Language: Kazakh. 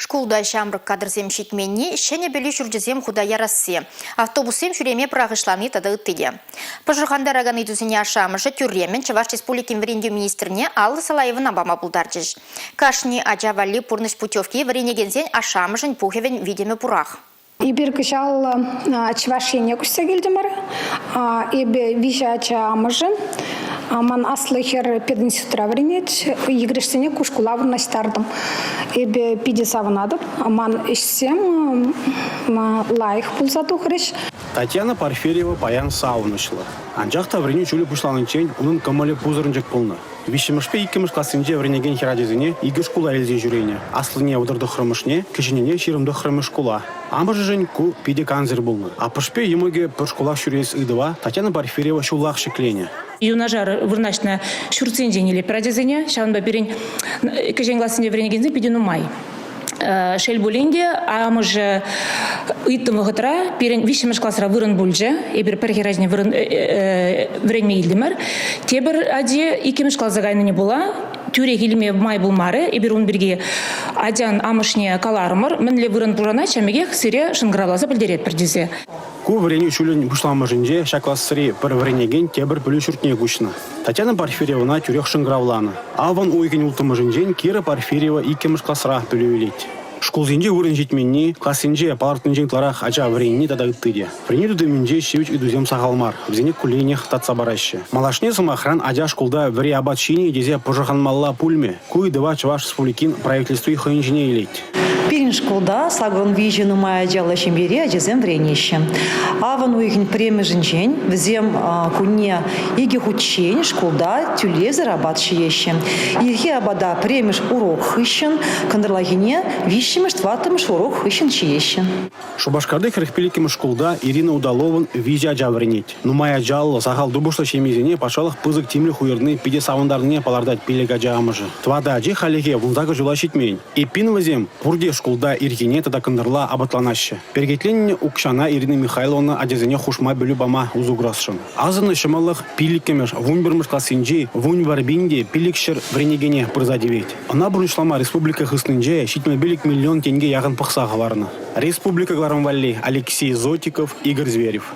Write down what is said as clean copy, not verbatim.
Шкулда шамрык кадрзем шитменни, шене белі жүрдізем худая Россия. Автобусем жүреме прағышланы тады үттіде. Пожырхандар аганы дүзіне ашамышы тюрремен Чуваш Республикин вренге министріне Аллы Салаевын абама бұлдарчыш. Кашни ажавали пурныш путевки вренегензен ашамышын пухевен видеме пурах. Ибир кышал чвашене кушса келдімір, ебе вижача амыжын, ман аслыхер педін сутра вренет, егрешсене кушкулавын настардым. Ебе пиде савынадып, ман ішсем лайық пулсату хреш. Татьяна Порфирьева паян сауынышылы. Анжақта врене чулі пұшланын чейін, оның көмілі пузырынжық пұлны. Вишімішпе икіміш классынже вренеген херадезіне игі шкула әлзе жүрене. Аслыне удырды хрымышне, кішінене шерімді хрымыш шкула. Амбыжы жын ку пиде канзер бұлны. Апышпе емеге бір шкула шүрес ыдыва Татьяна Порфирьева шуллақ шеклене. Юнажар вырнашна шурценженеле прадезіне, шағынба берен кішен классынже вренегензе пидену май. Шел буленде, а може ыттым вғытра, перен вишемеш классра вырын бульже, ебір перхеражне вренме илдімір. Тебір аде икемеш класса гайныне була, тюре хилме май булмары, ебір он бірге адян амышне каларымыр, мінле вырын бұрана чамеге сире шынгравлаза білдерет бірдезе. Ку врене шулен бушламажынже шаклассыри бір вренеген тебір бүлі шүртне күшіні. Татьяна Порфирьевна тюрех шынгравланы. Алван уйген ултымажынжен Кира Порфирьева икемеш классра бүлі Шкулзинже урын жетменни, классинже палартынжен тларах ача вренни тада ыттыде. Вренни дүдімінже шевич үдузем сағалмар, взене куленех татса бараще. Малашне сымахран адя шкулда вре абат шини дезе пожаханмалла пульме, куй дыва Чуваш Республикин правительству их инжене илеть. Перин шкулда сагон вижену мая дела щембере адезем вренище. Аван уйген премы женжень, взем куне иги хучень шкулда тюлезер абат шиеще. Ирхи абада премеш урок хыщен, кандерлагине вищемеш тватымеш урок хыщен чиеще. Шубашкарды хрехпеликим шкулда Ирина Удаловын визя джавренеть. Ну мая джалла сахал дубушла щемизине пашалых пызык тимли хуерны пиде савандарне палардать пилега джамыжы. Твада аджи халеге вунзага жулащить мень. И пинвазем пурде шкулда иргене тада кандырла абатланаще. Пергетленне укшана Ирина Михайловна адезене хушма бөлü бама узуграсшын. Азыны шымалых пиликкемеш вунбермыш классинжи вунь варбинде пиликшер вренегене пырзадевет. Она бұрышлама республика хыснынже щитме белик миллион тенге яғын пықсаға варны. Республика Гларамвалли Алексей Зотиков, Игорь Зверев.